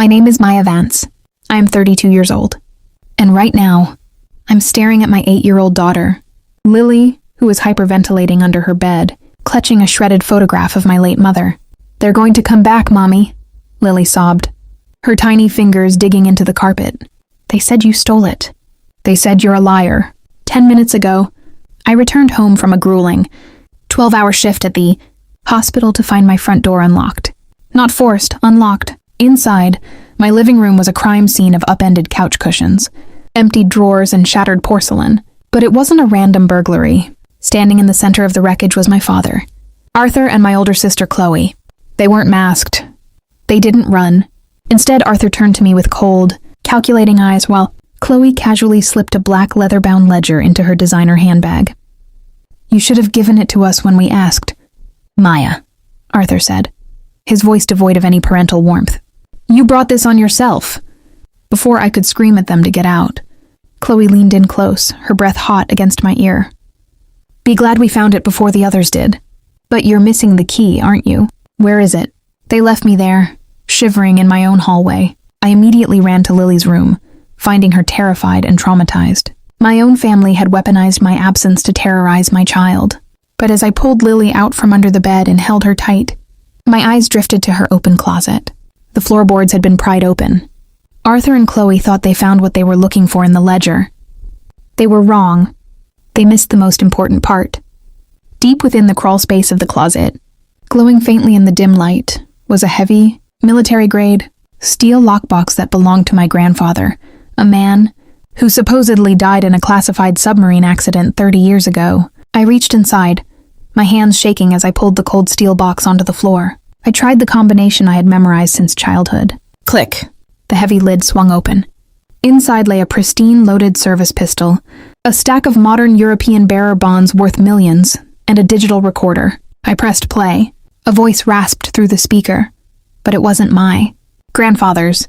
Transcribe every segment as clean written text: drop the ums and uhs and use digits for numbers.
My name is Maya Vance. I am 32 years old. And right now, I'm staring at my 8-year-old daughter, Lily, who is hyperventilating under her bed, clutching a shredded photograph of my late mother. "They're going to come back, Mommy," Lily sobbed, her tiny fingers digging into the carpet. "They said you stole it. They said you're a liar. 10 minutes ago, I returned home from a grueling 12-hour shift at the hospital to find my front door unlocked. Not forced, unlocked. Inside, my living room was a crime scene of upended couch cushions, emptied drawers, and shattered porcelain. But it wasn't a random burglary. Standing in the center of the wreckage was my father, Arthur, and my older sister, Chloe. They weren't masked. They didn't run. Instead, Arthur turned to me with cold, calculating eyes while Chloe casually slipped a black leather-bound ledger into her designer handbag. "You should have given it to us when we asked." "Maya," Arthur said, his voice devoid of any parental warmth. "You brought this on yourself." Before I could scream at them to get out, Chloe leaned in close, her breath hot against my ear. "Be glad we found it before the others did. But you're missing the key, aren't you? Where is it?" They left me there, shivering in my own hallway. I immediately ran to Lily's room, finding her terrified and traumatized. My own family had weaponized my absence to terrorize my child. But as I pulled Lily out from under the bed and held her tight, my eyes drifted to her open closet. The floorboards had been pried open. Arthur and Chloe thought they found what they were looking for in the ledger. They were wrong. They missed the most important part. Deep within the crawl space of the closet, glowing faintly in the dim light, was a heavy, military-grade, steel lockbox that belonged to my grandfather, a man who supposedly died in a classified submarine accident 30 years ago. I reached inside, my hands shaking as I pulled the cold steel box onto the floor. I tried the combination I had memorized since childhood. Click. The heavy lid swung open. Inside lay a pristine loaded service pistol, a stack of modern European bearer bonds worth millions, and a digital recorder. I pressed play. A voice rasped through the speaker, but it wasn't my grandfather's.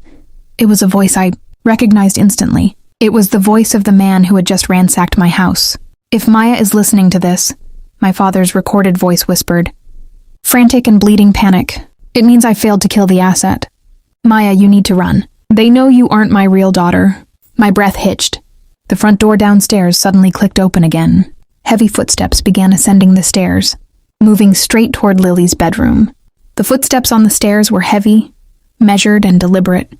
It was a voice I recognized instantly. It was the voice of the man who had just ransacked my house. "If Maya is listening to this," my father's recorded voice whispered, frantic and bleeding panic, "it means I failed to kill the asset. Maya, you need to run. They know you aren't my real daughter." My breath hitched. The front door downstairs suddenly clicked open again. Heavy footsteps began ascending the stairs, moving straight toward Lily's bedroom. The footsteps on the stairs were heavy, measured, and deliberate.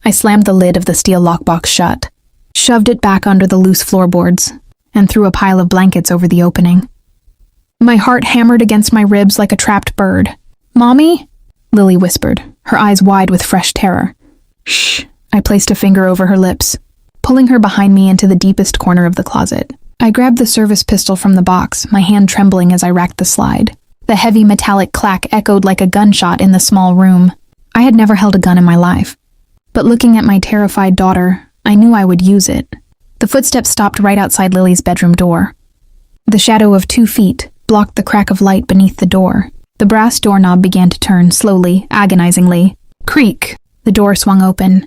I slammed the lid of the steel lockbox shut, shoved it back under the loose floorboards, and threw a pile of blankets over the opening. My heart hammered against my ribs like a trapped bird. "Mommy?" Lily whispered, her eyes wide with fresh terror. "Shh." I placed a finger over her lips, pulling her behind me into the deepest corner of the closet. I grabbed the service pistol from the box, my hand trembling as I racked the slide. The heavy metallic clack echoed like a gunshot in the small room. I had never held a gun in my life, but looking at my terrified daughter, I knew I would use it. The footsteps stopped right outside Lily's bedroom door. The shadow of 2 feet blocked the crack of light beneath the door. The brass doorknob began to turn, slowly, agonizingly. Creak! The door swung open.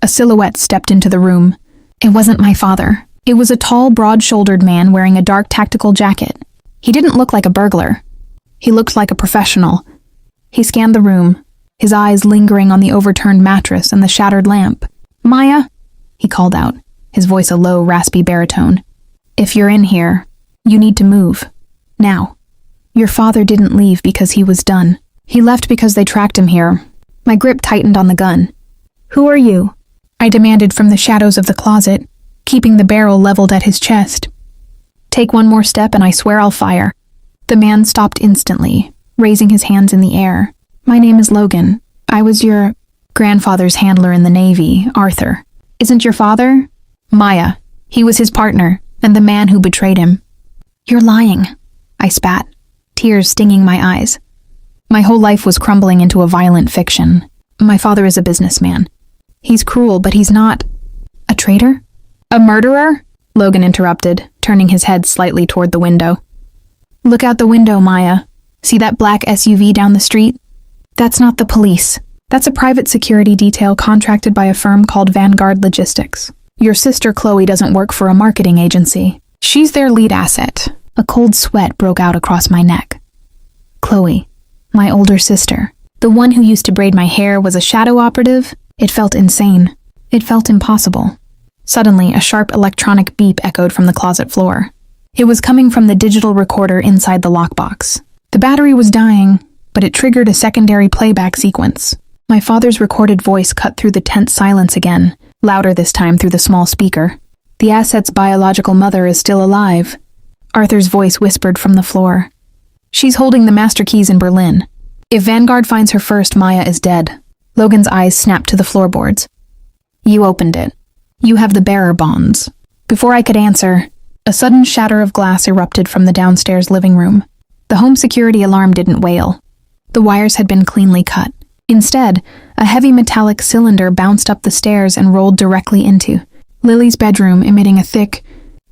A silhouette stepped into the room. It wasn't my father. It was a tall, broad-shouldered man wearing a dark tactical jacket. He didn't look like a burglar. He looked like a professional. He scanned the room, his eyes lingering on the overturned mattress and the shattered lamp. "Maya?" he called out, his voice a low, raspy baritone. "If you're in here, you need to move. Now. Your father didn't leave because he was done. He left because they tracked him here." My grip tightened on the gun. "Who are you?" I demanded from the shadows of the closet, keeping the barrel leveled at his chest. "Take one more step and I swear I'll fire." The man stopped instantly, raising his hands in the air. "My name is Logan. I was your grandfather's handler in the Navy, Arthur." "Isn't your father?" "Maya. He was his partner, and the man who betrayed him." "You're lying," I spat, tears stinging my eyes. My whole life was crumbling into a violent fiction. My father is a businessman. He's cruel, but he's not a traitor? "A murderer?" Logan interrupted, turning his head slightly toward the window. "Look out the window, Maya. See that black SUV down the street? That's not the police. That's a private security detail contracted by a firm called Vanguard Logistics. Your sister Chloe doesn't work for a marketing agency. She's their lead asset." A cold sweat broke out across my neck. Chloe, my older sister. The one who used to braid my hair was a shadow operative? It felt insane. It felt impossible. Suddenly, a sharp electronic beep echoed from the closet floor. It was coming from the digital recorder inside the lockbox. The battery was dying, but it triggered a secondary playback sequence. My father's recorded voice cut through the tense silence again, louder this time through the small speaker. "The asset's biological mother is still alive," Arthur's voice whispered from the floor. "She's holding the master keys in Berlin. If Vanguard finds her first, Maya is dead." Logan's eyes snapped to the floorboards. "You opened it. You have the bearer bonds." Before I could answer, a sudden shatter of glass erupted from the downstairs living room. The home security alarm didn't wail. The wires had been cleanly cut. Instead, a heavy metallic cylinder bounced up the stairs and rolled directly into Lily's bedroom, emitting a thick,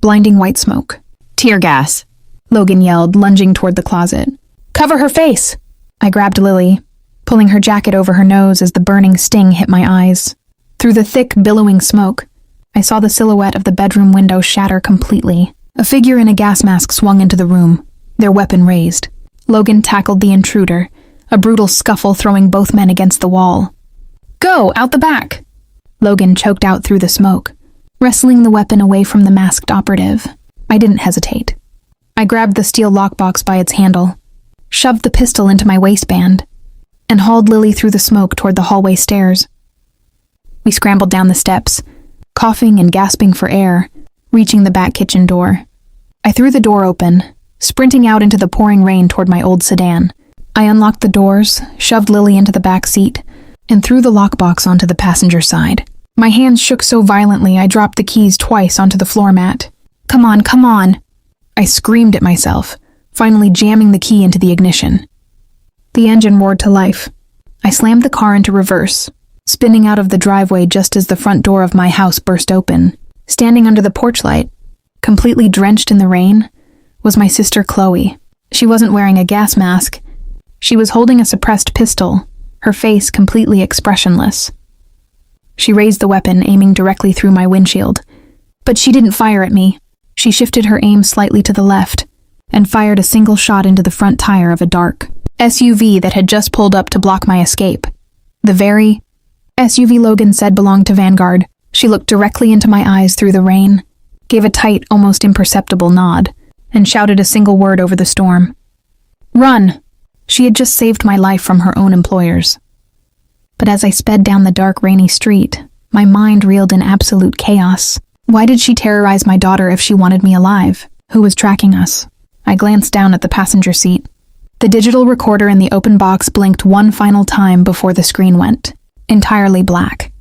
blinding white smoke. "Tear gas," Logan yelled, lunging toward the closet. "Cover her face!" I grabbed Lily, pulling her jacket over her nose as the burning sting hit my eyes. Through the thick, billowing smoke, I saw the silhouette of the bedroom window shatter completely. A figure in a gas mask swung into the room, their weapon raised. Logan tackled the intruder, a brutal scuffle throwing both men against the wall. "Go, out the back!" Logan choked out through the smoke, wrestling the weapon away from the masked operative. I didn't hesitate. I grabbed the steel lockbox by its handle, shoved the pistol into my waistband, and hauled Lily through the smoke toward the hallway stairs. We scrambled down the steps, coughing and gasping for air, reaching the back kitchen door. I threw the door open, sprinting out into the pouring rain toward my old sedan. I unlocked the doors, shoved Lily into the back seat, and threw the lockbox onto the passenger side. My hands shook so violently I dropped the keys twice onto the floor mat. "Come on, come on!" I screamed at myself, finally jamming the key into the ignition. The engine roared to life. I slammed the car into reverse, spinning out of the driveway just as the front door of my house burst open. Standing under the porch light, completely drenched in the rain, was my sister Chloe. She wasn't wearing a gas mask. She was holding a suppressed pistol, her face completely expressionless. She raised the weapon, aiming directly through my windshield. But she didn't fire at me. She shifted her aim slightly to the left and fired a single shot into the front tire of a dark SUV that had just pulled up to block my escape. The very SUV Logan said belonged to Vanguard. She looked directly into my eyes through the rain, gave a tight, almost imperceptible nod, and shouted a single word over the storm. "Run!" She had just saved my life from her own employers. But as I sped down the dark, rainy street, my mind reeled in absolute chaos. Why did she terrorize my daughter if she wanted me alive? Who was tracking us? I glanced down at the passenger seat. The digital recorder in the open box blinked one final time before the screen went, entirely black.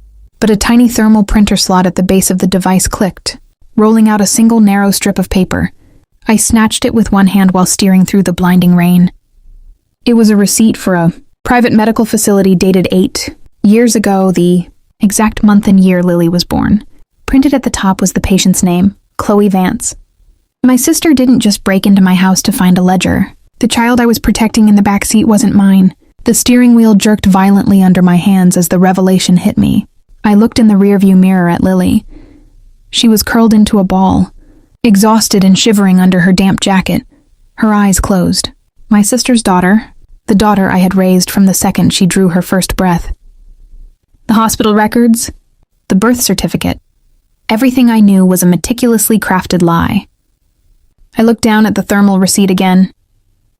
But a tiny thermal printer slot at the base of the device clicked, rolling out a single narrow strip of paper. I snatched it with one hand while steering through the blinding rain. It was a receipt for a private medical facility dated 8 years ago, the exact month and year Lily was born. Printed at the top was the patient's name, Chloe Vance. My sister didn't just break into my house to find a ledger. The child I was protecting in the back seat wasn't mine. The steering wheel jerked violently under my hands as the revelation hit me. I looked in the rearview mirror at Lily. She was curled into a ball, exhausted and shivering under her damp jacket, her eyes closed. My sister's daughter, the daughter I had raised from the second she drew her first breath. The hospital records, the birth certificate. Everything I knew was a meticulously crafted lie. I looked down at the thermal receipt again.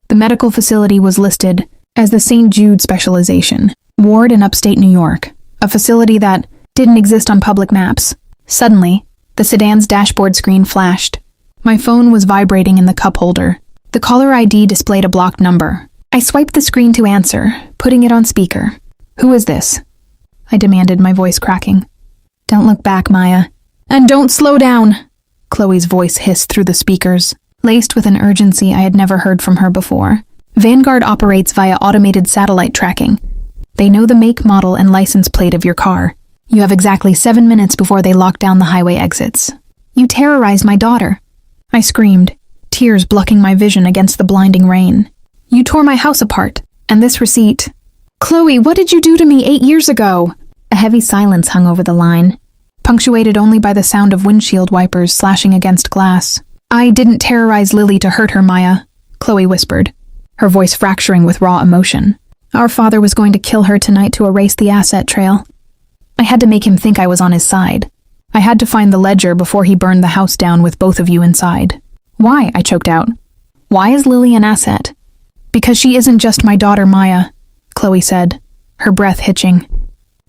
The medical facility was listed as the St. Jude Specialization Ward in upstate New York, a facility that didn't exist on public maps. Suddenly, the sedan's dashboard screen flashed. My phone was vibrating in the cup holder. The caller ID displayed a blocked number. I swiped the screen to answer, putting it on speaker. "Who is this?" I demanded, my voice cracking. "Don't look back, Maya. And don't slow down!" Chloe's voice hissed through the speakers, laced with an urgency I had never heard from her before. "Vanguard operates via automated satellite tracking. They know the make, model, and license plate of your car. You have exactly 7 minutes before they lock down the highway exits. You terrorized my daughter." I screamed, tears blocking my vision against the blinding rain. "You tore my house apart, and this receipt." "Chloe, what did you do to me 8 years ago?" A heavy silence hung over the line, punctuated only by the sound of windshield wipers slashing against glass. "I didn't terrorize Lily to hurt her, Maya," Chloe whispered, her voice fracturing with raw emotion. Our father was going to kill her tonight to erase the asset trail. I had to make him think I was on his side. I had to find the ledger before he burned the house down with both of you inside. Why? I choked out. Why is Lily an asset? Because she isn't just my daughter Maya, Chloe said, her breath hitching.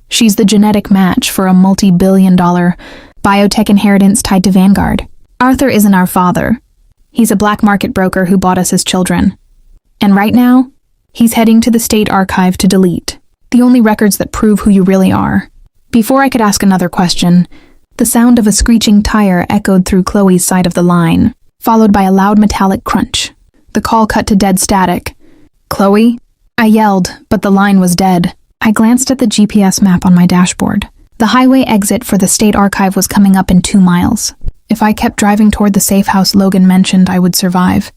She's the genetic match for a multi-billion-dollar biotech inheritance tied to Vanguard. Arthur isn't our father. He's a black market broker who bought us as children. And right now, he's heading to the state archive to delete the only records that prove who you really are. Before I could ask another question, the sound of a screeching tire echoed through Chloe's side of the line, followed by a loud metallic crunch. The call cut to dead static. Chloe? I yelled, but the line was dead. I glanced at the GPS map on my dashboard. The highway exit for the state archive was coming up in 2 miles. If I kept driving toward the safe house Logan mentioned, I would survive.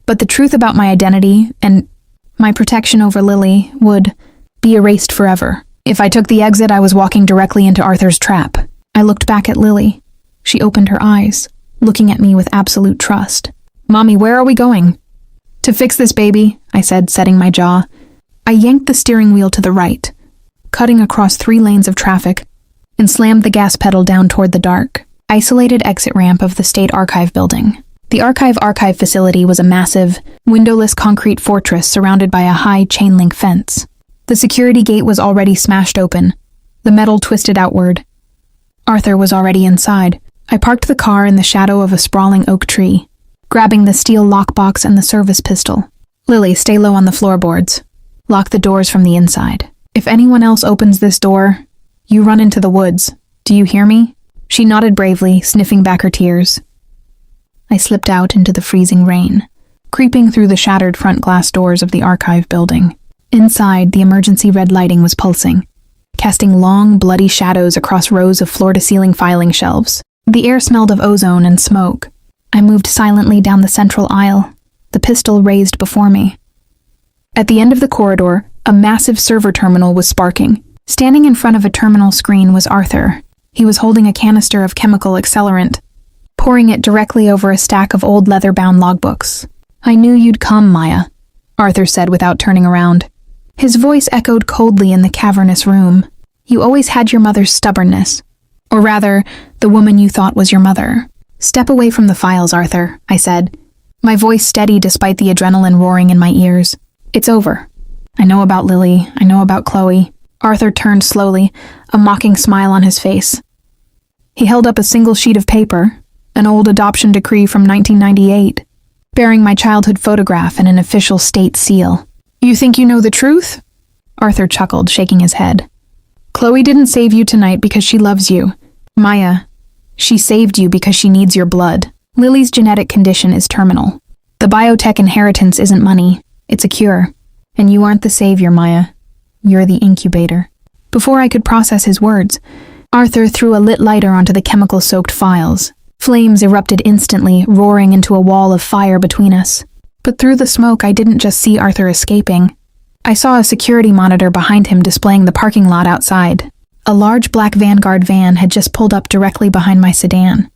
But the truth about my identity and my protection over Lily would be erased forever. If I took the exit, I was walking directly into Arthur's trap. I looked back at Lily. She opened her eyes, looking at me with absolute trust. Mommy, where are we going? To fix this baby, I said, setting my jaw. I yanked the steering wheel to the right, cutting across 3 lanes of traffic, and slammed the gas pedal down toward the dark, isolated exit ramp of the State Archive building. The archive facility was a massive, windowless concrete fortress surrounded by a high chain-link fence. The security gate was already smashed open, the metal twisted outward. Arthur was already inside. I parked the car in the shadow of a sprawling oak tree, grabbing the steel lockbox and the service pistol. Lily, stay low on the floorboards. Lock the doors from the inside. If anyone else opens this door, you run into the woods. Do you hear me? She nodded bravely, sniffing back her tears. I slipped out into the freezing rain, creeping through the shattered front glass doors of the archive building. Inside, the emergency red lighting was pulsing, casting long, bloody shadows across rows of floor-to-ceiling filing shelves. The air smelled of ozone and smoke. I moved silently down the central aisle, the pistol raised before me. At the end of the corridor, a massive server terminal was sparking. Standing in front of a terminal screen was Arthur. He was holding a canister of chemical accelerant, pouring it directly over a stack of old leather-bound logbooks. I knew you'd come, Maya, Arthur said without turning around. His voice echoed coldly in the cavernous room. You always had your mother's stubbornness. Or rather, the woman you thought was your mother. Step away from the files, Arthur, I said, my voice steady despite the adrenaline roaring in my ears. It's over. I know about Lily. I know about Chloe. Arthur turned slowly, a mocking smile on his face. He held up a single sheet of paper, an old adoption decree from 1998, bearing my childhood photograph and an official state seal. You think you know the truth? Arthur chuckled, shaking his head. Chloe didn't save you tonight because she loves you. Maya, she saved you because she needs your blood. Lily's genetic condition is terminal. The biotech inheritance isn't money, it's a cure. And you aren't the savior, Maya. You're the incubator. Before I could process his words, Arthur threw a lit lighter onto the chemical-soaked files. Flames erupted instantly, roaring into a wall of fire between us. But through the smoke, I didn't just see Arthur escaping. I saw a security monitor behind him displaying the parking lot outside. A large black Vanguard van had just pulled up directly behind my sedan.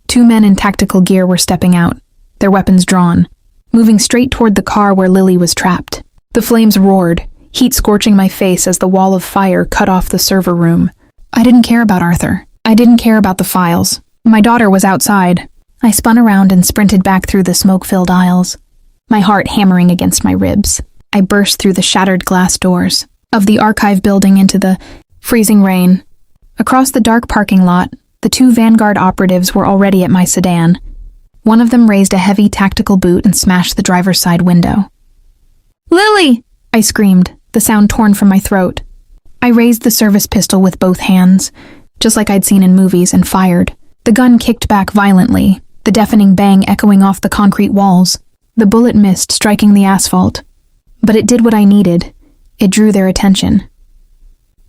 2 men in tactical gear were stepping out, their weapons drawn, moving straight toward the car where Lily was trapped. The flames roared, heat scorching my face as the wall of fire cut off the server room. I didn't care about Arthur. I didn't care about the files. My daughter was outside. I spun around and sprinted back through the smoke-filled aisles, my heart hammering against my ribs. I burst through the shattered glass doors of the archive building into the freezing rain. Across the dark parking lot, the 2 Vanguard operatives were already at my sedan. One of them raised a heavy tactical boot and smashed the driver's side window. Lily! I screamed, the sound torn from my throat. I raised the service pistol with both hands, just like I'd seen in movies, and fired. The gun kicked back violently, the deafening bang echoing off the concrete walls. The bullet missed, striking the asphalt. But it did what I needed. It drew their attention.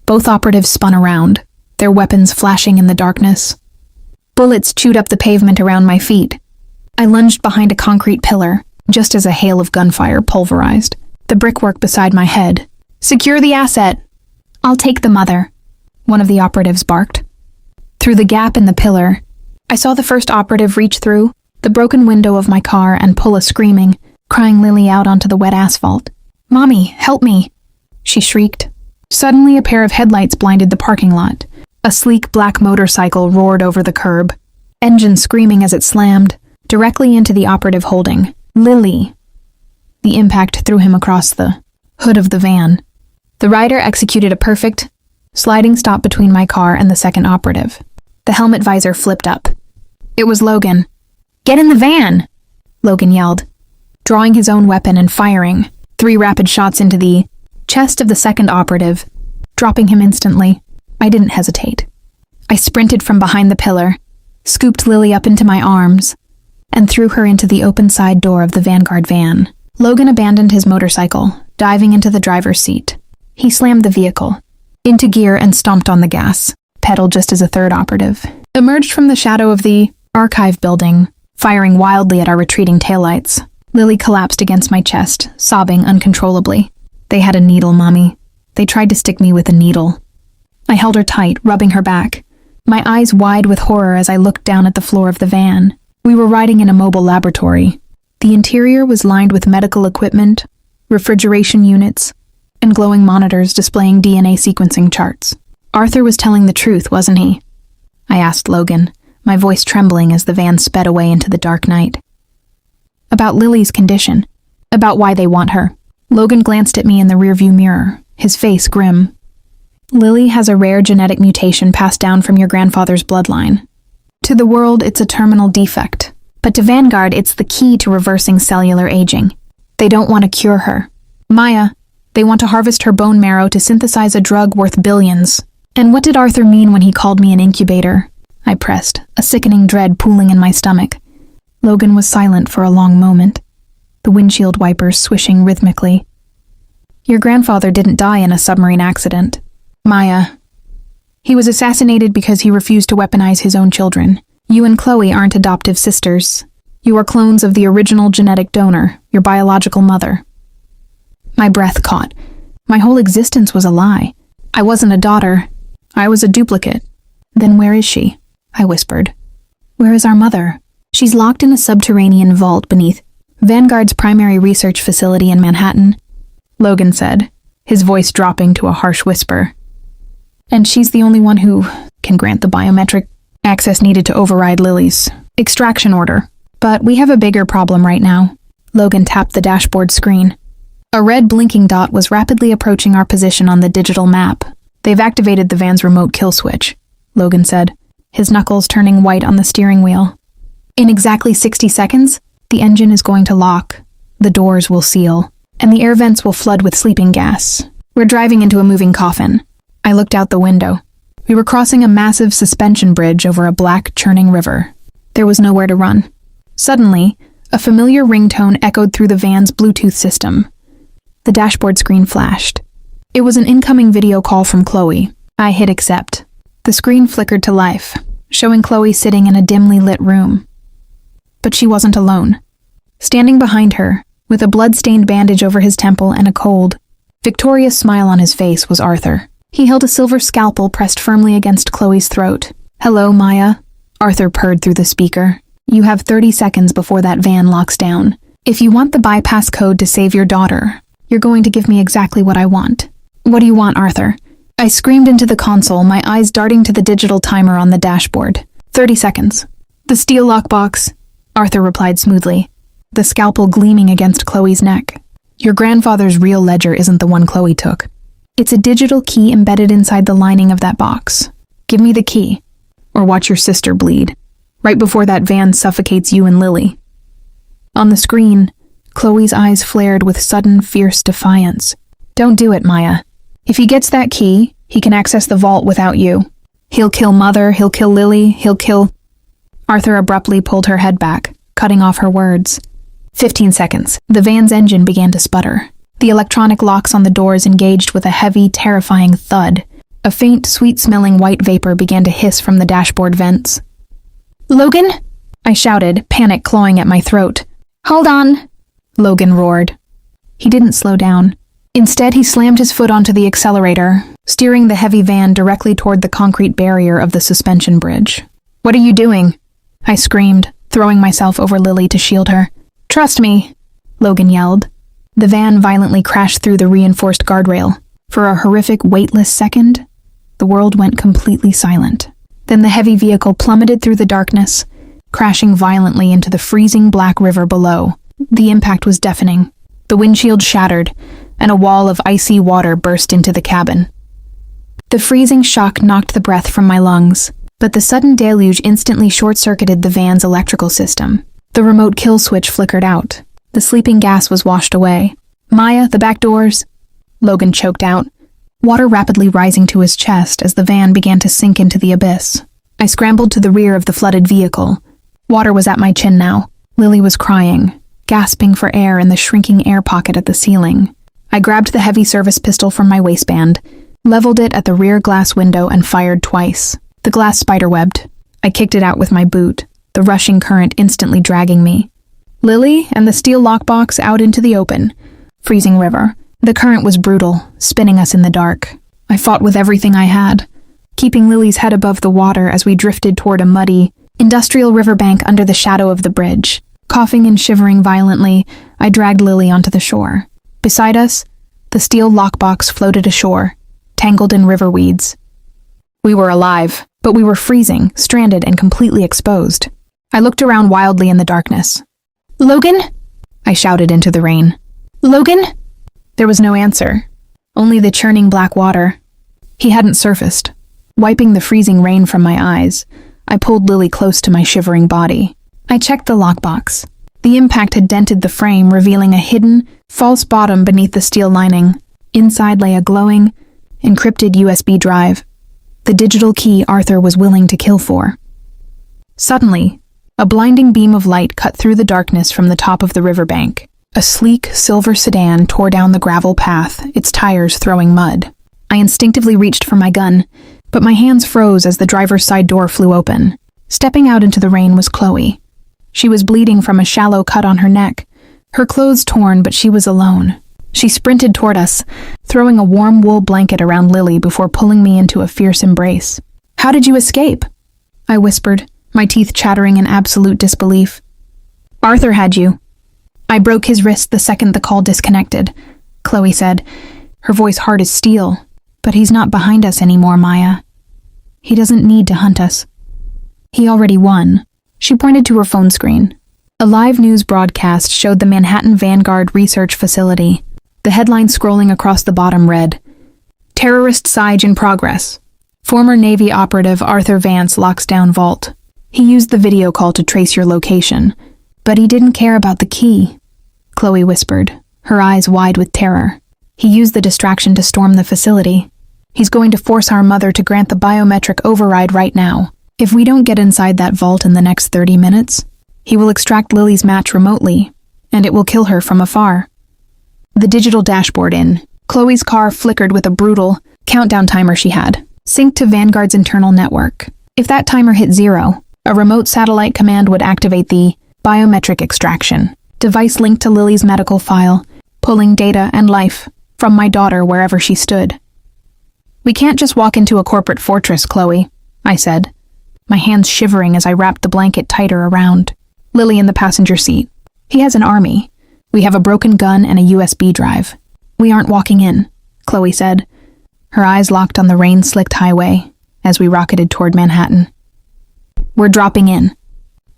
Both operatives spun around, their weapons flashing in the darkness. Bullets chewed up the pavement around my feet. I lunged behind a concrete pillar, just as a hail of gunfire pulverized the brickwork beside my head. Secure the asset. I'll take the mother, one of the operatives barked. Through the gap in the pillar, I saw the first operative reach through the broken window of my car and pull a screaming, crying Lily out onto the wet asphalt. Mommy, help me. she shrieked. Suddenly, a pair of headlights blinded the parking lot. A sleek black motorcycle roared over the curb, engine screaming as it slammed directly into the operative holding, Lily. The impact threw him across the hood of the van. The rider executed a perfect, sliding stop between my car and the second operative. The helmet visor flipped up. It was Logan. "Get in the van!" Logan yelled, drawing his own weapon and firing 3 rapid shots into the chest of the second operative, dropping him instantly. I didn't hesitate. I sprinted from behind the pillar, scooped Lily up into my arms, and threw her into the open side door of the Vanguard van. Logan abandoned his motorcycle, diving into the driver's seat. He slammed the vehicle into gear and stomped on the gas pedal just as a third operative emerged from the shadow of the archive building, firing wildly at our retreating taillights. Lily collapsed against my chest, sobbing uncontrollably. "They had a needle, Mommy. They tried to stick me with a needle." I held her tight, rubbing her back, my eyes wide with horror as I looked down at the floor of the van. We were riding in a mobile laboratory. The interior was lined with medical equipment, refrigeration units, and glowing monitors displaying DNA sequencing charts. Arthur was telling the truth, wasn't he? I asked Logan, my voice trembling as the van sped away into the dark night. About Lily's condition, about why they want her. Logan glanced at me in the rearview mirror, his face grim. "Lily has a rare genetic mutation passed down from your grandfather's bloodline. To the world, it's a terminal defect, but to Vanguard, it's the key to reversing cellular aging. They don't want to cure her. Maya, they want to harvest her bone marrow to synthesize a drug worth billions." "And what did Arthur mean when he called me an incubator?" I pressed, a sickening dread pooling in my stomach. Logan was silent for a long moment, the windshield wipers swishing rhythmically. "Your grandfather didn't die in a submarine accident, Maya. He was assassinated because he refused to weaponize his own children. You and Chloe aren't adoptive sisters. You are clones of the original genetic donor, your biological mother." My breath caught. My whole existence was a lie. I wasn't a daughter. I was a duplicate. "Then where is she?" I whispered. "Where is our mother?" "She's locked in a subterranean vault beneath Vanguard's primary research facility in Manhattan," Logan said, his voice dropping to a harsh whisper. "And she's the only one who can grant the biometric access needed to override Lily's extraction order. But we have a bigger problem right now." Logan tapped the dashboard screen. A red blinking dot was rapidly approaching our position on the digital map. "They've activated the van's remote kill switch," Logan said, his knuckles turning white on the steering wheel. "In exactly 60 seconds, the engine is going to lock, the doors will seal, and the air vents will flood with sleeping gas. We're driving into a moving coffin." I looked out the window. We were crossing a massive suspension bridge over a black, churning river. There was nowhere to run. Suddenly, a familiar ringtone echoed through the van's Bluetooth system. The dashboard screen flashed. It was an incoming video call from Chloe. I hit accept. The screen flickered to life, showing Chloe sitting in a dimly lit room. But she wasn't alone. Standing behind her, with a blood-stained bandage over his temple and a cold, victorious smile on his face, was Arthur. He held a silver scalpel pressed firmly against Chloe's throat. "Hello, Maya," Arthur purred through the speaker. "You have 30 seconds before that van locks down. If you want the bypass code to save your daughter, you're going to give me exactly what I want." "What do you want, Arthur?" I screamed into the console, my eyes darting to the digital timer on the dashboard. 30 seconds. "The steel lockbox," Arthur replied smoothly, the scalpel gleaming against Chloe's neck. "Your grandfather's real ledger isn't the one Chloe took. It's a digital key embedded inside the lining of that box. Give me the key, or watch your sister bleed, right before that van suffocates you and Lily." On the screen, Chloe's eyes flared with sudden, fierce defiance. "Don't do it, Maya. If he gets that key, he can access the vault without you. He'll kill Mother, he'll kill Lily, he'll kill—" Arthur abruptly pulled her head back, cutting off her words. 15 seconds. The van's engine began to sputter. The electronic locks on the doors engaged with a heavy, terrifying thud. A faint, sweet-smelling white vapor began to hiss from the dashboard vents. "Logan?" I shouted, panic clawing at my throat. "Hold on," Logan roared. He didn't slow down. Instead, he slammed his foot onto the accelerator, steering the heavy van directly toward the concrete barrier of the suspension bridge. "What are you doing?" I screamed, throwing myself over Lily to shield her. "Trust me," Logan yelled. The van violently crashed through the reinforced guardrail. For a horrific, weightless second, the world went completely silent. Then the heavy vehicle plummeted through the darkness, crashing violently into the freezing black river below. The impact was deafening. The windshield shattered, and a wall of icy water burst into the cabin. The freezing shock knocked the breath from my lungs, but the sudden deluge instantly short-circuited the van's electrical system. The remote kill switch flickered out. The sleeping gas was washed away. "Maya, the back doors," Logan choked out, water rapidly rising to his chest as the van began to sink into the abyss. I scrambled to the rear of the flooded vehicle. Water was at my chin now. Lily was crying, gasping for air in the shrinking air pocket at the ceiling. I grabbed the heavy service pistol from my waistband, leveled it at the rear glass window, and fired twice. The glass spiderwebbed. I kicked it out with my boot, the rushing current instantly dragging me. Lily and the steel lockbox out into the open. Freezing river. The current was brutal, spinning us in the dark. I fought with everything I had, keeping Lily's head above the water as we drifted toward a muddy, industrial riverbank under the shadow of the bridge. Coughing and shivering violently, I dragged Lily onto the shore. Beside us, the steel lockbox floated ashore, tangled in river weeds. We were alive, but we were freezing, stranded, and completely exposed. I looked around wildly in the darkness. "Logan?" I shouted into the rain. "Logan?" There was no answer, only the churning black water. He hadn't surfaced. Wiping the freezing rain from my eyes, I pulled Lily close to my shivering body. I checked the lockbox. The impact had dented the frame, revealing a hidden, false bottom beneath the steel lining. Inside lay a glowing, encrypted USB drive, the digital key Arthur was willing to kill for. Suddenly, a blinding beam of light cut through the darkness from the top of the riverbank. A sleek, silver sedan tore down the gravel path, its tires throwing mud. I instinctively reached for my gun, but my hands froze as the driver's side door flew open. Stepping out into the rain was Chloe. She was bleeding from a shallow cut on her neck, her clothes torn, but she was alone. She sprinted toward us, throwing a warm wool blanket around Lily before pulling me into a fierce embrace. "How did you escape?" I whispered, my teeth chattering in absolute disbelief. "Arthur had you." "I broke his wrist the second the call disconnected," Chloe said, her voice hard as steel. "But he's not behind us anymore, Maya. He doesn't need to hunt us. He already won." She pointed to her phone screen. A live news broadcast showed the Manhattan Vanguard Research Facility. The headline scrolling across the bottom read, "Terrorist siege in progress. Former Navy operative Arthur Vance locks down vault. He used the video call to trace your location, but he didn't care about the key," Chloe whispered, her eyes wide with terror. "He used the distraction to storm the facility. He's going to force our mother to grant the biometric override right now. If we don't get inside that vault in the next 30 minutes, he will extract Lily's match remotely, and it will kill her from afar." The digital dashboard in. Chloe's car flickered with a brutal countdown timer she had, synced to Vanguard's internal network. If that timer hit 0, a remote satellite command would activate the biometric extraction, device linked to Lily's medical file, pulling data and life from my daughter wherever she stood. "We can't just walk into a corporate fortress, Chloe," I said, my hands shivering as I wrapped the blanket tighter around Lily in the passenger seat. "He has an army. We have a broken gun and a USB drive. We aren't walking in," Chloe said, her eyes locked on the rain-slicked highway as we rocketed toward Manhattan. "We're dropping in.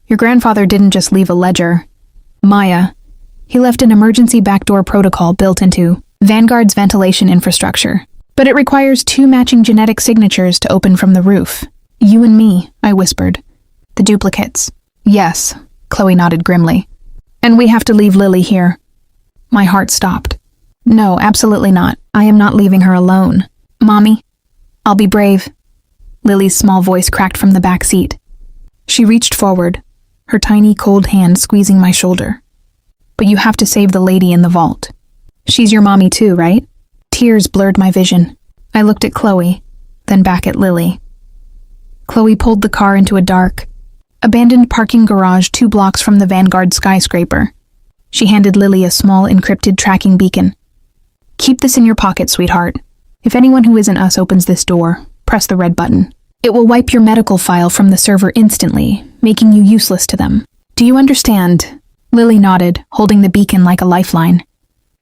Your grandfather didn't just leave a ledger, Maya. He left an emergency backdoor protocol built into Vanguard's ventilation infrastructure. But it requires 2 matching genetic signatures to open from the roof. You and me," I whispered. "The duplicates." "Yes," Chloe nodded grimly. "And we have to leave Lily here." My heart stopped. "No, absolutely not. I am not leaving her alone. Mommy, I'll be brave." Lily's small voice cracked from the back seat. She reached forward, her tiny cold hand squeezing my shoulder. "But you have to save the lady in the vault. She's your mommy too, right?" Tears blurred my vision. I looked at Chloe, then back at Lily. Chloe pulled the car into a dark, abandoned parking garage 2 blocks from the Vanguard skyscraper. She handed Lily a small encrypted tracking beacon. "Keep this in your pocket, sweetheart. If anyone who isn't us opens this door, press the red button. It will wipe your medical file from the server instantly, making you useless to them. Do you understand?" Lily nodded, holding the beacon like a lifeline.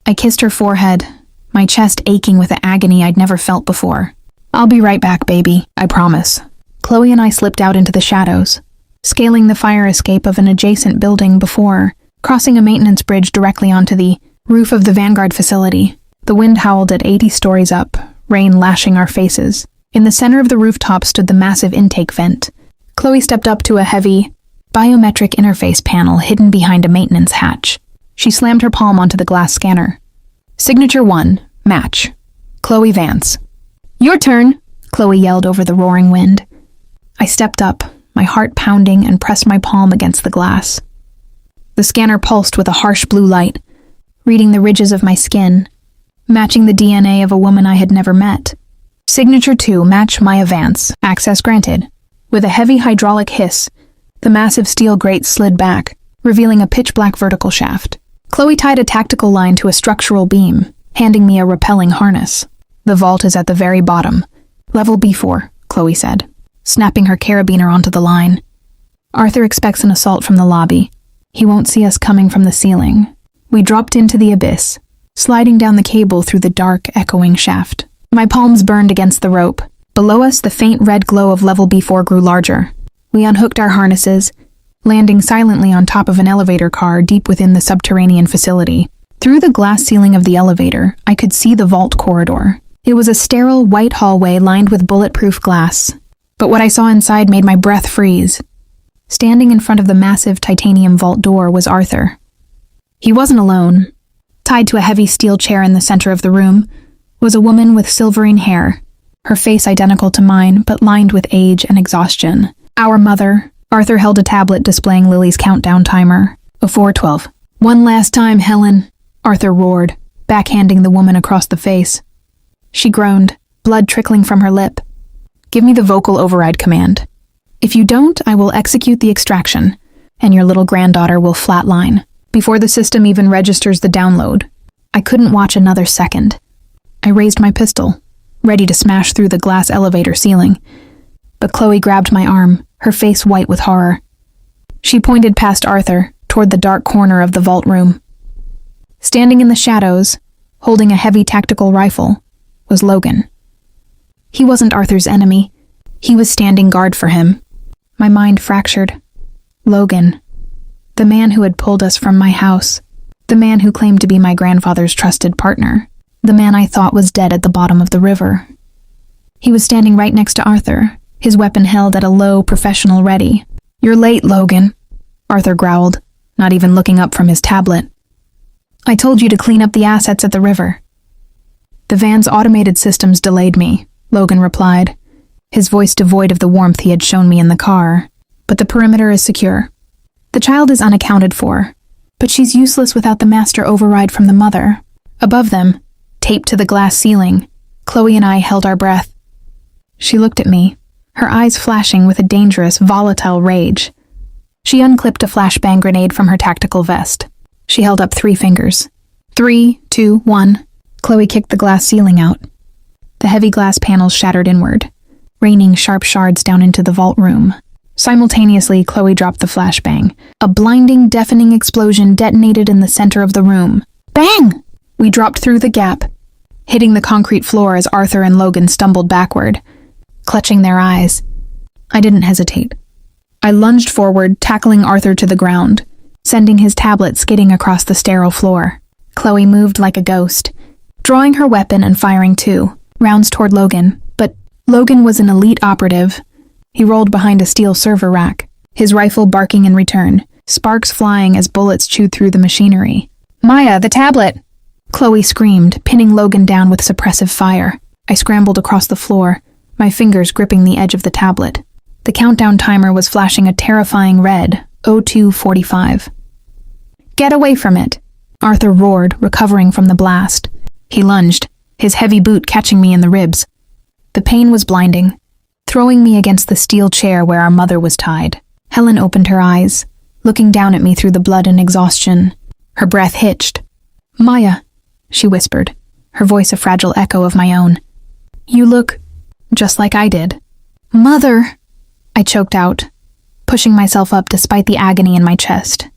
I kissed her forehead, my chest aching with an agony I'd never felt before. "I'll be right back, baby, I promise." Chloe and I slipped out into the shadows, scaling the fire escape of an adjacent building before crossing a maintenance bridge directly onto the roof of the Vanguard facility. The wind howled at 80 stories up, rain lashing our faces. In the center of the rooftop stood the massive intake vent. Chloe stepped up to a heavy, biometric interface panel hidden behind a maintenance hatch. She slammed her palm onto the glass scanner. "Signature 1, match. Chloe Vance." "Your turn," Chloe yelled over the roaring wind. I stepped up, my heart pounding, and pressed my palm against the glass. The scanner pulsed with a harsh blue light, reading the ridges of my skin, matching the DNA of a woman I had never met. "Signature 2, match Maya Vance. Access granted." With a heavy hydraulic hiss, the massive steel grate slid back, revealing a pitch-black vertical shaft. Chloe tied a tactical line to a structural beam, handing me a rappelling harness. "The vault is at the very bottom. Level B4, Chloe said, snapping her carabiner onto the line. "Arthur expects an assault from the lobby. He won't see us coming from the ceiling." We dropped into the abyss, sliding down the cable through the dark, echoing shaft. My palms burned against the rope. Below us, the faint red glow of level B4 grew larger. We unhooked our harnesses, landing silently on top of an elevator car deep within the subterranean facility. Through the glass ceiling of the elevator, I could see the vault corridor. It was a sterile, white hallway lined with bulletproof glass. But what I saw inside made my breath freeze. Standing in front of the massive titanium vault door was Arthur. He wasn't alone. Tied to a heavy steel chair in the center of the room was a woman with silvering hair, her face identical to mine, but lined with age and exhaustion. Our mother. Arthur held a tablet displaying Lily's countdown timer. 4:12. "One last time, Helen," Arthur roared, backhanding the woman across the face. She groaned, blood trickling from her lip. "Give me the vocal override command. If you don't, I will execute the extraction, and your little granddaughter will flatline before the system even registers the download." I couldn't watch another second. I raised my pistol, ready to smash through the glass elevator ceiling. But Chloe grabbed my arm, her face white with horror. She pointed past Arthur, toward the dark corner of the vault room. Standing in the shadows, holding a heavy tactical rifle, was Logan. He wasn't Arthur's enemy. He was standing guard for him. My mind fractured. Logan. The man who had pulled us from my house. The man who claimed to be my grandfather's trusted partner. The man I thought was dead at the bottom of the river. He was standing right next to Arthur, his weapon held at a low, professional ready. "You're late, Logan," Arthur growled, not even looking up from his tablet. "I told you to clean up the assets at the river." "The van's automated systems delayed me," Logan replied, his voice devoid of the warmth he had shown me in the car. "But the perimeter is secure. The child is unaccounted for, but she's useless without the master override from the mother." Above them, taped to the glass ceiling, Chloe and I held our breath. She looked at me, her eyes flashing with a dangerous, volatile rage. She unclipped a flashbang grenade from her tactical vest. She held up 3 fingers. 3, 2, 1. Chloe kicked the glass ceiling out. The heavy glass panels shattered inward, raining sharp shards down into the vault room. Simultaneously, Chloe dropped the flashbang. A blinding, deafening explosion detonated in the center of the room. Bang! We dropped through the gap, hitting the concrete floor as Arthur and Logan stumbled backward, clutching their eyes. I didn't hesitate. I lunged forward, tackling Arthur to the ground, sending his tablet skidding across the sterile floor. Chloe moved like a ghost, drawing her weapon and firing 2 rounds toward Logan. But Logan was an elite operative. He rolled behind a steel server rack, his rifle barking in return, sparks flying as bullets chewed through the machinery. "Maya, the tablet!" Chloe screamed, pinning Logan down with suppressive fire. I scrambled across the floor, my fingers gripping the edge of the tablet. The countdown timer was flashing a terrifying red, 02:45. "Get away from it!" Arthur roared, recovering from the blast. He lunged, his heavy boot catching me in the ribs. The pain was blinding, throwing me against the steel chair where our mother was tied. Helen opened her eyes, looking down at me through the blood and exhaustion. Her breath hitched. "Maya," she whispered, her voice a fragile echo of my own. "You look just like I did." "Mother," I choked out, pushing myself up despite the agony in my chest.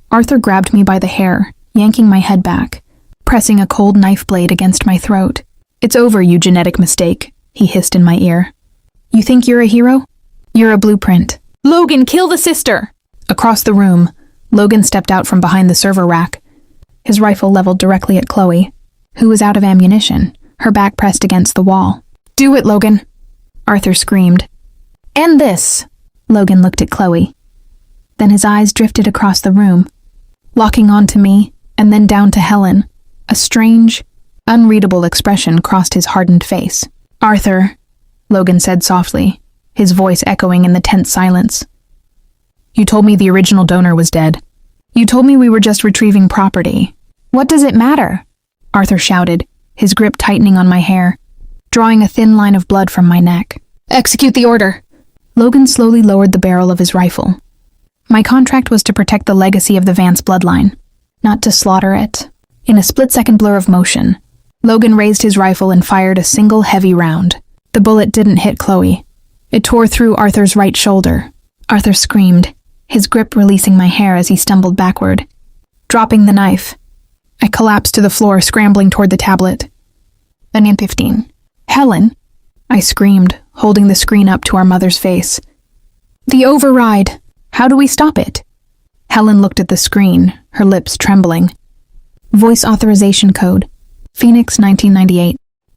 Arthur grabbed me by the hair, yanking my head back. pressing a cold knife blade against my throat. "It's over, you genetic mistake," he hissed in my ear. "You think you're a hero? You're a blueprint." "Logan, kill the sister!" Across the room, Logan stepped out from behind the server rack, his rifle leveled directly at Chloe, who was out of ammunition, her back pressed against the wall. "Do it, Logan!" Arthur screamed. "End this!" Logan looked at Chloe. Then his eyes drifted across the room, locking onto me and then down to Helen. A strange, unreadable expression crossed his hardened face. "Arthur," Logan said softly, his voice echoing in the tense silence. "You told me the original donor was dead. You told me we were just retrieving property. What does it matter?" Arthur shouted, his grip tightening on my hair, drawing a thin line of blood from my neck. "Execute the order." Logan slowly lowered the barrel of his rifle. My contract was to protect the legacy of the Vance bloodline, not to slaughter it. In a split-second blur of motion, Logan raised his rifle and fired a single heavy round. The bullet didn't hit Chloe. It tore through Arthur's right shoulder. Arthur screamed, his grip releasing my hair as he stumbled backward. Dropping the knife, I collapsed to the floor, scrambling toward the tablet. Onion 15. "Helen!" I screamed, holding the screen up to our mother's face. "The override! How do we stop it?" Helen looked at the screen, her lips trembling. Voice authorization code. Phoenix 1998.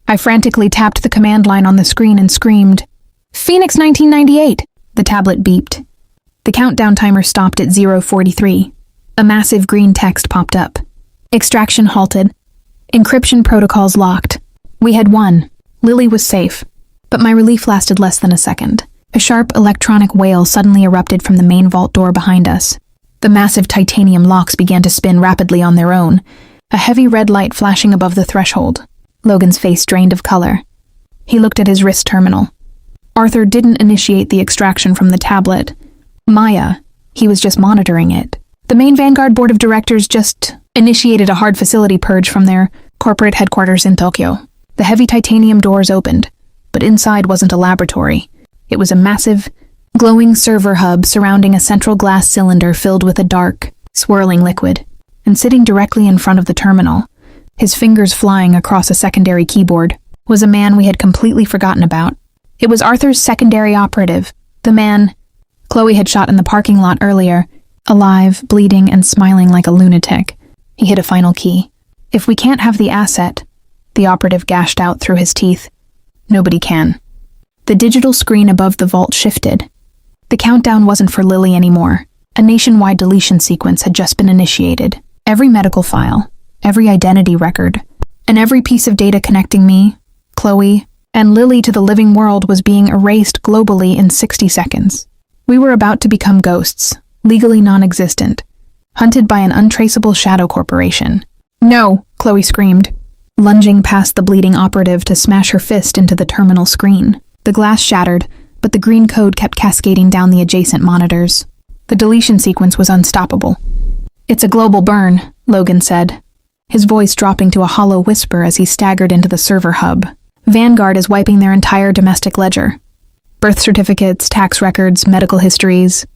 I frantically tapped the command line on the screen and screamed, "Phoenix 1998! The tablet beeped. The countdown timer stopped at 0:43. A massive green text popped up. Extraction halted. Encryption protocols locked. We had won. Lily was safe. But my relief lasted less than a second. A sharp electronic wail suddenly erupted from the main vault door behind us. The massive titanium locks began to spin rapidly on their own, a heavy red light flashing above the threshold. Logan's face drained of color. He looked at his wrist terminal. Arthur didn't initiate the extraction from the tablet. Maya, he was just monitoring it. The main Vanguard board of directors just initiated a hard facility purge from their corporate headquarters in Tokyo. The heavy titanium doors opened, but inside wasn't a laboratory. It was a massive, glowing server hub surrounding a central glass cylinder filled with a dark, swirling liquid. And sitting directly in front of the terminal, his fingers flying across a secondary keyboard, was a man we had completely forgotten about. It was Arthur's secondary operative, the man Chloe had shot in the parking lot earlier, alive, bleeding, and smiling like a lunatic. He hit a final key. "If we can't have the asset," the operative gashed out through his teeth, "nobody can." The digital screen above the vault shifted. The countdown wasn't for Lily anymore. A nationwide deletion sequence had just been initiated. Every medical file, every identity record, and every piece of data connecting me, Chloe, and Lily to the living world was being erased globally in 60 seconds. We were about to become ghosts, legally non-existent, hunted by an untraceable shadow corporation. "No!" Chloe screamed, lunging past the bleeding operative to smash her fist into the terminal screen. The glass shattered, but the green code kept cascading down the adjacent monitors. The deletion sequence was unstoppable. "It's a global burn," Logan said, his voice dropping to a hollow whisper as he staggered into the server hub. "Vanguard is wiping their entire domestic ledger. Birth certificates, tax records, medical histories.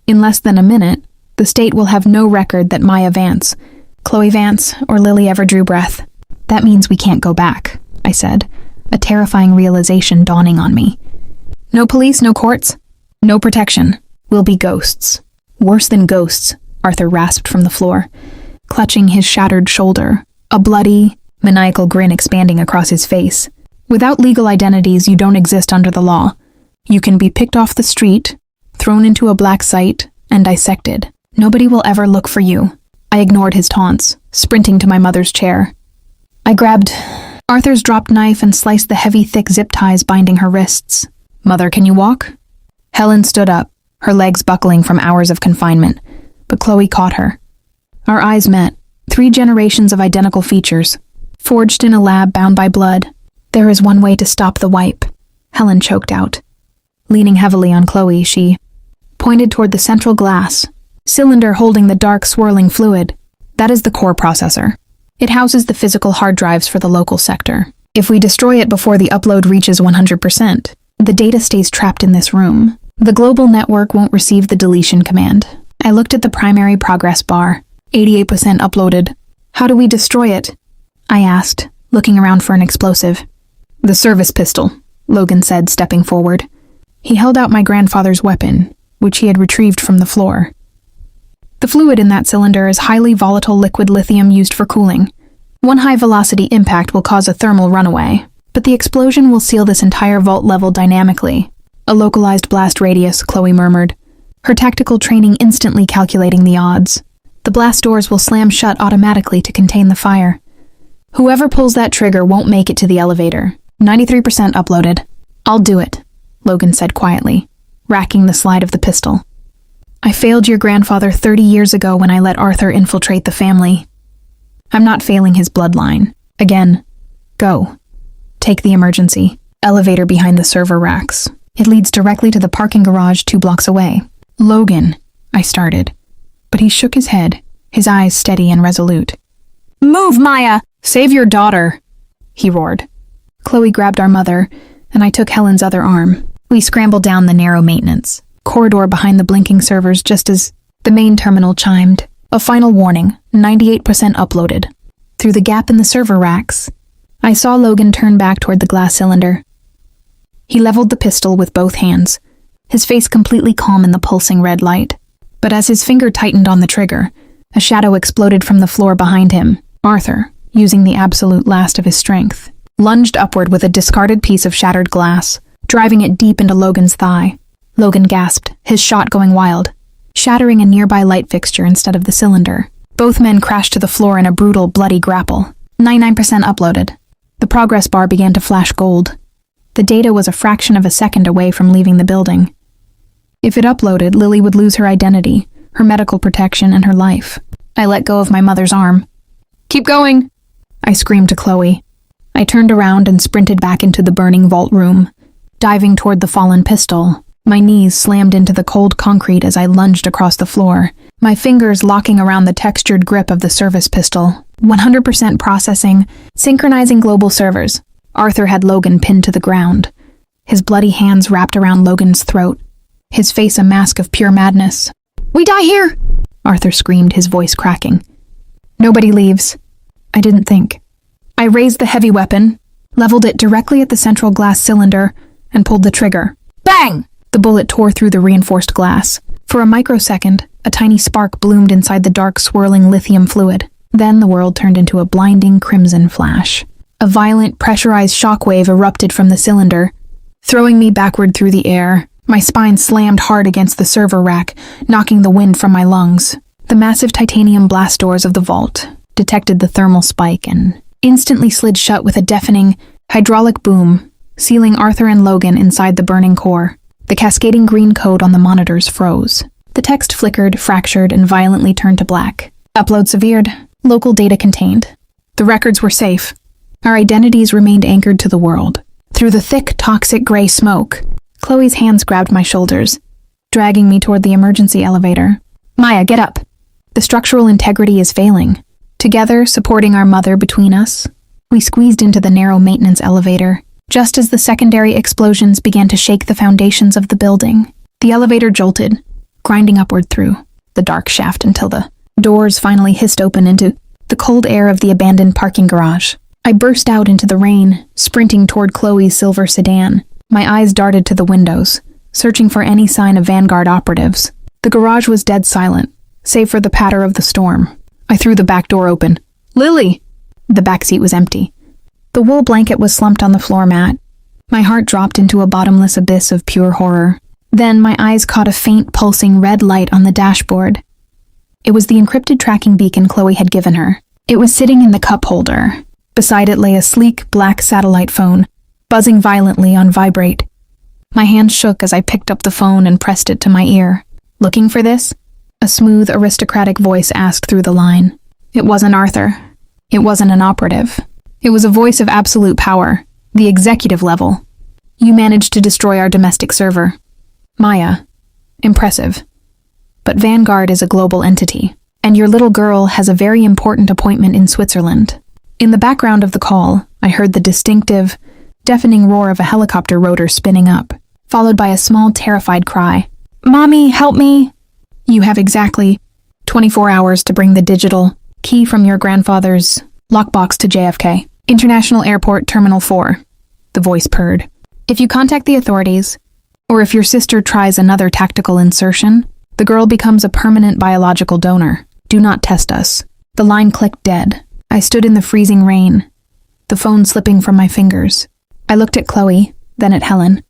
In less than a minute, the state will have no record that Maya Vance, Chloe Vance, or Lily ever drew breath. That means we can't go back," I said, a terrifying realization dawning on me. "No police, no courts, no protection. We'll be ghosts. Worse than ghosts," Arthur rasped from the floor, clutching his shattered shoulder, a bloody, maniacal grin expanding across his face. "Without legal identities, you don't exist under the law. You can be picked off the street, thrown into a black site, and dissected. Nobody will ever look for you." I ignored his taunts, sprinting to my mother's chair. I grabbed Arthur's dropped knife and sliced the heavy, thick zip ties binding her wrists. "Mother, can you walk?" Helen stood up, her legs buckling from hours of confinement, but Chloe caught her. Our eyes met, 3 generations of identical features, forged in a lab bound by blood. "There is one way to stop the wipe," Helen choked out. Leaning heavily on Chloe, she pointed toward the central glass cylinder holding the dark, swirling fluid. "That is the core processor. It houses the physical hard drives for the local sector. If we destroy it before the upload reaches 100%, the data stays trapped in this room. The global network won't receive the deletion command." I looked at the primary progress bar. 88% uploaded. "How do we destroy it?" I asked, looking around for an explosive. "The service pistol," Logan said, stepping forward. He held out my grandfather's weapon, which he had retrieved from the floor. The fluid in that cylinder is highly volatile liquid lithium used for cooling. One high-velocity impact will cause a thermal runaway, but the explosion will seal this entire vault level dynamically. "A localized blast radius," Chloe murmured, her tactical training instantly calculating the odds. "The blast doors will slam shut automatically to contain the fire. Whoever pulls that trigger won't make it to the elevator. 93% uploaded." "I'll do it," Logan said quietly, racking the slide of the pistol. "I failed your grandfather 30 years ago when I let Arthur infiltrate the family. I'm not failing his bloodline. Again. Go. Take the emergency elevator behind the server racks. It leads directly to the parking garage 2 blocks away." "Logan," I started, but he shook his head, his eyes steady and resolute. "Move, Maya! Save your daughter!" he roared. Chloe grabbed our mother, and I took Helen's other arm. We scrambled down the narrow maintenance corridor behind the blinking servers just as the main terminal chimed. A final warning, 98% uploaded. Through the gap in the server racks, I saw Logan turn back toward the glass cylinder. He leveled the pistol with both hands, his face completely calm in the pulsing red light. But as his finger tightened on the trigger, a shadow exploded from the floor behind him. Arthur, using the absolute last of his strength, lunged upward with a discarded piece of shattered glass, driving it deep into Logan's thigh. Logan gasped, his shot going wild, shattering a nearby light fixture instead of the cylinder. Both men crashed to the floor in a brutal, bloody grapple. 99% uploaded. The progress bar began to flash gold. The data was a fraction of a second away from leaving the building. If it uploaded, Lily would lose her identity, her medical protection, and her life. I let go of my mother's arm. "Keep going!" I screamed to Chloe. I turned around and sprinted back into the burning vault room, diving toward the fallen pistol. My knees slammed into the cold concrete as I lunged across the floor, my fingers locking around the textured grip of the service pistol. 100% processing, synchronizing global servers. Arthur had Logan pinned to the ground, his bloody hands wrapped around Logan's throat, his face a mask of pure madness. "We die here!" Arthur screamed, his voice cracking. "Nobody leaves." I didn't think. I raised the heavy weapon, leveled it directly at the central glass cylinder, and pulled the trigger. Bang! The bullet tore through the reinforced glass. For a microsecond, a tiny spark bloomed inside the dark, swirling lithium fluid. Then the world turned into a blinding crimson flash. A violent, pressurized shockwave erupted from the cylinder, throwing me backward through the air. My spine slammed hard against the server rack, knocking the wind from my lungs. The massive titanium blast doors of the vault detected the thermal spike and instantly slid shut with a deafening, hydraulic boom, sealing Arthur and Logan inside the burning core. The cascading green code on the monitors froze. The text flickered, fractured, and violently turned to black. Upload severed. Local data contained. The records were safe. Our identities remained anchored to the world. Through the thick, toxic gray smoke, Chloe's hands grabbed my shoulders, dragging me toward the emergency elevator. "Maya, get up. The structural integrity is failing." Together, supporting our mother between us, we squeezed into the narrow maintenance elevator. Just as the secondary explosions began to shake the foundations of the building, the elevator jolted, grinding upward through the dark shaft until the doors finally hissed open into the cold air of the abandoned parking garage. I burst out into the rain, sprinting toward Chloe's silver sedan. My eyes darted to the windows, searching for any sign of Vanguard operatives. The garage was dead silent, save for the patter of the storm. I threw the back door open. "Lily!" The back seat was empty. The wool blanket was slumped on the floor mat. My heart dropped into a bottomless abyss of pure horror. Then my eyes caught a faint, pulsing red light on the dashboard. It was the encrypted tracking beacon Chloe had given her. It was sitting in the cup holder. Beside it lay a sleek, black satellite phone, buzzing violently on vibrate. My hand shook as I picked up the phone and pressed it to my ear. "Looking for this?" A smooth, aristocratic voice asked through the line. It wasn't Arthur. It wasn't an operative. It was a voice of absolute power, the executive level. "You managed to destroy our domestic server. Maya, impressive. But Vanguard is a global entity, and your little girl has a very important appointment in Switzerland." In the background of the call, I heard the distinctive, deafening roar of a helicopter rotor spinning up, followed by a small, terrified cry. "Mommy, help me!" "You have exactly 24 hours to bring the digital key from your grandfather's Lockbox to JFK. International Airport, Terminal 4. The voice purred. If you contact the authorities, or if your sister tries another tactical insertion, the girl becomes a permanent biological donor. Do not test us. The line clicked dead. I stood in the freezing rain, the phone slipping from my fingers. I looked at Chloe, then at Helen,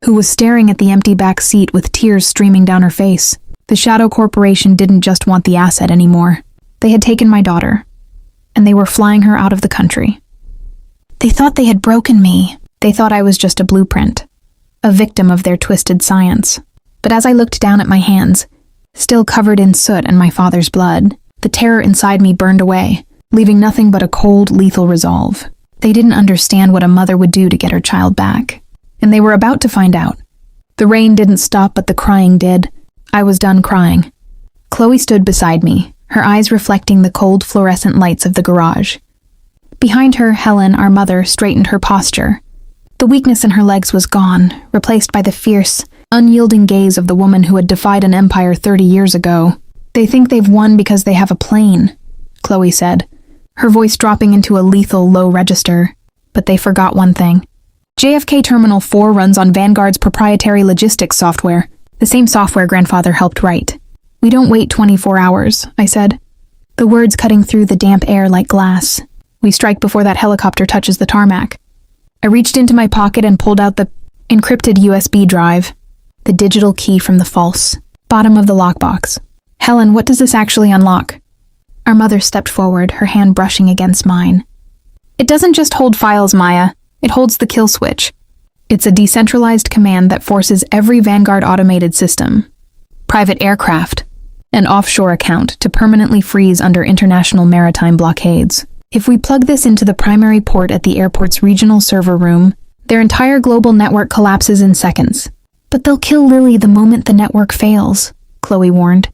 who was staring at the empty back seat with tears streaming down her face. The Shadow Corporation didn't just want the asset anymore. They had taken my daughter, and they were flying her out of the country. They thought they had broken me. They thought I was just a blueprint, a victim of their twisted science. But as I looked down at my hands, still covered in soot and my father's blood, the terror inside me burned away, leaving nothing but a cold, lethal resolve. They didn't understand what a mother would do to get her child back, and they were about to find out. The rain didn't stop, but the crying did. I was done crying. Chloe stood beside me, her eyes reflecting the cold fluorescent lights of the garage. Behind her, Helen, our mother, straightened her posture. The weakness in her legs was gone, replaced by the fierce, unyielding gaze of the woman who had defied an empire 30 years ago. They think they've won because they have a plane, Chloe said, her voice dropping into a lethal low register. But they forgot one thing. JFK Terminal 4 runs on Vanguard's proprietary logistics software, the same software grandfather helped write. We don't wait 24 hours, I said, the words cutting through the damp air like glass. We strike before that helicopter touches the tarmac. I reached into my pocket and pulled out the encrypted USB drive, the digital key from the false bottom of the lockbox. Helen, what does this actually unlock? Our mother stepped forward, her hand brushing against mine. It doesn't just hold files, Maya. It holds the kill switch. It's a decentralized command that forces every Vanguard automated system, private aircraft, and offshore account to permanently freeze under international maritime blockades. If we plug this into the primary port at the airport's regional server room, their entire global network collapses in seconds. But they'll kill Lily the moment the network fails, Chloe warned,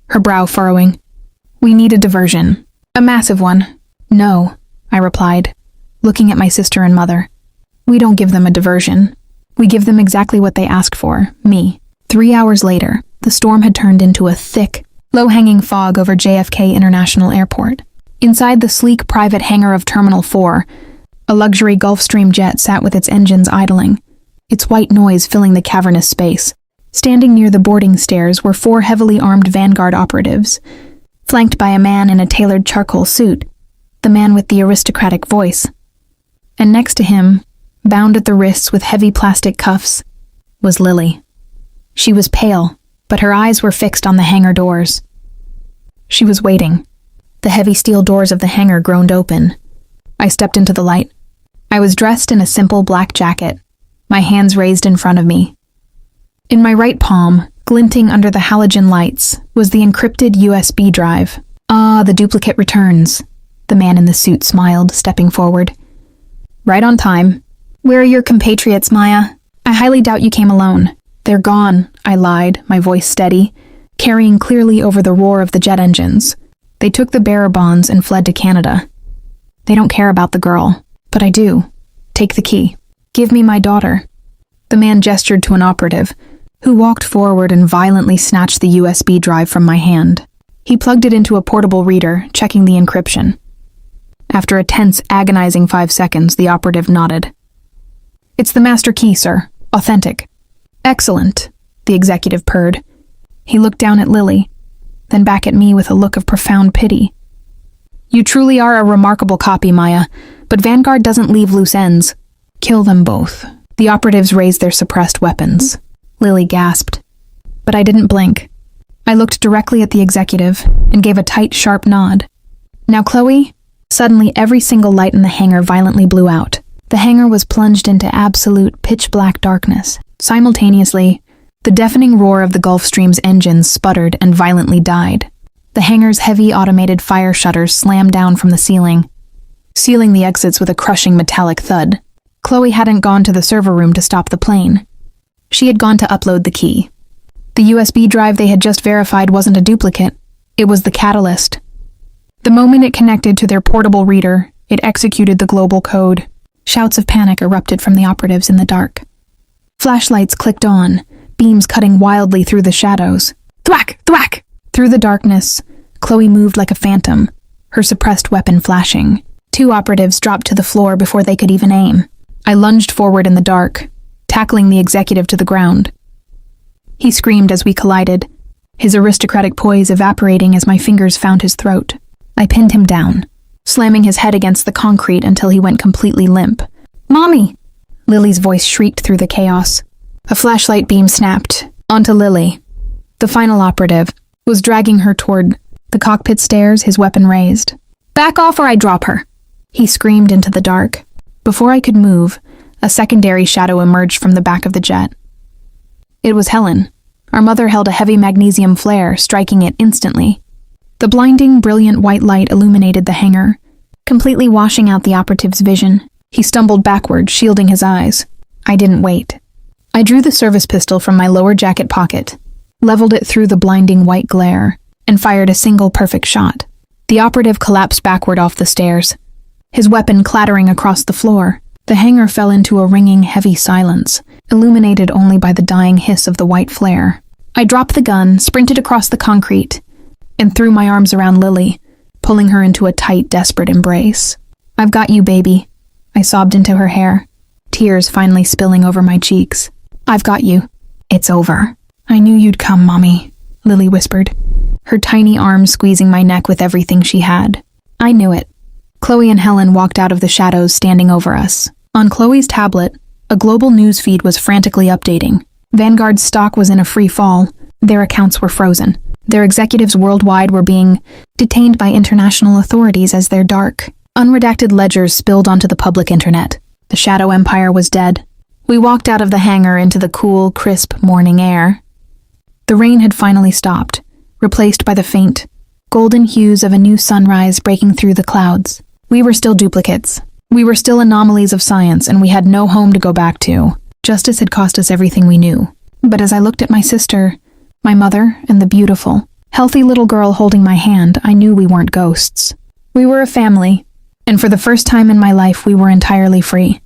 her brow furrowing. We need a diversion. A massive one. No, I replied, looking at my sister and mother. We don't give them a diversion. We give them exactly what they asked for, me. 3 hours later, the storm had turned into a thick, low-hanging fog over JFK International Airport. Inside the sleek private hangar of Terminal 4, a luxury Gulfstream jet sat with its engines idling, its white noise filling the cavernous space. Standing near the boarding stairs were 4 heavily armed Vanguard operatives, flanked by a man in a tailored charcoal suit, the man with the aristocratic voice. And next to him, bound at the wrists with heavy plastic cuffs, was Lily. She was pale, but her eyes were fixed on the hangar doors. She was waiting. The heavy steel doors of the hangar groaned open. I stepped into the light. I was dressed in a simple black jacket, my hands raised in front of me. In my right palm, glinting under the halogen lights, was the encrypted USB drive. Ah, the duplicate returns. The man in the suit smiled, stepping forward. Right on time. Where are your compatriots, Maya? I highly doubt you came alone. They're gone, I lied, my voice steady, carrying clearly over the roar of the jet engines. They took the bearer bonds and fled to Canada. They don't care about the girl, but I do. Take the key. Give me my daughter. The man gestured to an operative, who walked forward and violently snatched the USB drive from my hand. He plugged it into a portable reader, checking the encryption. After a tense, agonizing 5 seconds, the operative nodded. It's the master key, sir. Authentic. Excellent, the executive purred. He looked down at Lily, then back at me with a look of profound pity. You truly are a remarkable copy, Maya, but Vanguard doesn't leave loose ends. Kill them both. The operatives raised their suppressed weapons. Lily gasped. But I didn't blink. I looked directly at the executive and gave a tight, sharp nod. Now, Chloe? Suddenly, every single light in the hangar violently blew out. The hangar was plunged into absolute pitch-black darkness. Simultaneously, the deafening roar of the Gulfstream's engines sputtered and violently died. The hangar's heavy automated fire shutters slammed down from the ceiling, sealing the exits with a crushing metallic thud. Chloe hadn't gone to the server room to stop the plane. She had gone to upload the key. The USB drive they had just verified wasn't a duplicate. It was the catalyst. The moment it connected to their portable reader, it executed the global code. Shouts of panic erupted from the operatives in the dark. Flashlights clicked on, beams cutting wildly through the shadows. Thwack! Thwack! Through the darkness, Chloe moved like a phantom, her suppressed weapon flashing. 2 operatives dropped to the floor before they could even aim. I lunged forward in the dark, tackling the executive to the ground. He screamed as we collided, his aristocratic poise evaporating as my fingers found his throat. I pinned him down, slamming his head against the concrete until he went completely limp. "Mommy!" Lily's voice shrieked through the chaos. A flashlight beam snapped onto Lily. The final operative was dragging her toward the cockpit stairs, his weapon raised. "Back off or I drop her!" He screamed into the dark. Before I could move, a secondary shadow emerged from the back of the jet. It was Helen. Our mother held a heavy magnesium flare, striking it instantly. The blinding, brilliant white light illuminated the hangar, completely washing out the operative's vision. He stumbled backward, shielding his eyes. I didn't wait. I drew the service pistol from my lower jacket pocket, leveled it through the blinding white glare, and fired a single perfect shot. The operative collapsed backward off the stairs, his weapon clattering across the floor. The hangar fell into a ringing, heavy silence, illuminated only by the dying hiss of the white flare. I dropped the gun, sprinted across the concrete, and threw my arms around Lily, pulling her into a tight, desperate embrace. "I've got you, baby," I sobbed into her hair, tears finally spilling over my cheeks. "I've got you. It's over." "I knew you'd come, Mommy," Lily whispered, her tiny arms squeezing my neck with everything she had. I knew it. Chloe and Helen walked out of the shadows, standing over us. On Chloe's tablet, a global news feed was frantically updating. Vanguard's stock was in a free fall. Their accounts were frozen. Their executives worldwide were being detained by international authorities as their dark, unredacted ledgers spilled onto the public internet. The Shadow Empire was dead. We walked out of the hangar into the cool, crisp morning air. The rain had finally stopped, replaced by the faint, golden hues of a new sunrise breaking through the clouds. We were still duplicates. We were still anomalies of science, and we had no home to go back to. Justice had cost us everything we knew. But as I looked at my sister, my mother, and the beautiful, healthy little girl holding my hand, I knew we weren't ghosts. We were a family, and for the first time in my life, we were entirely free.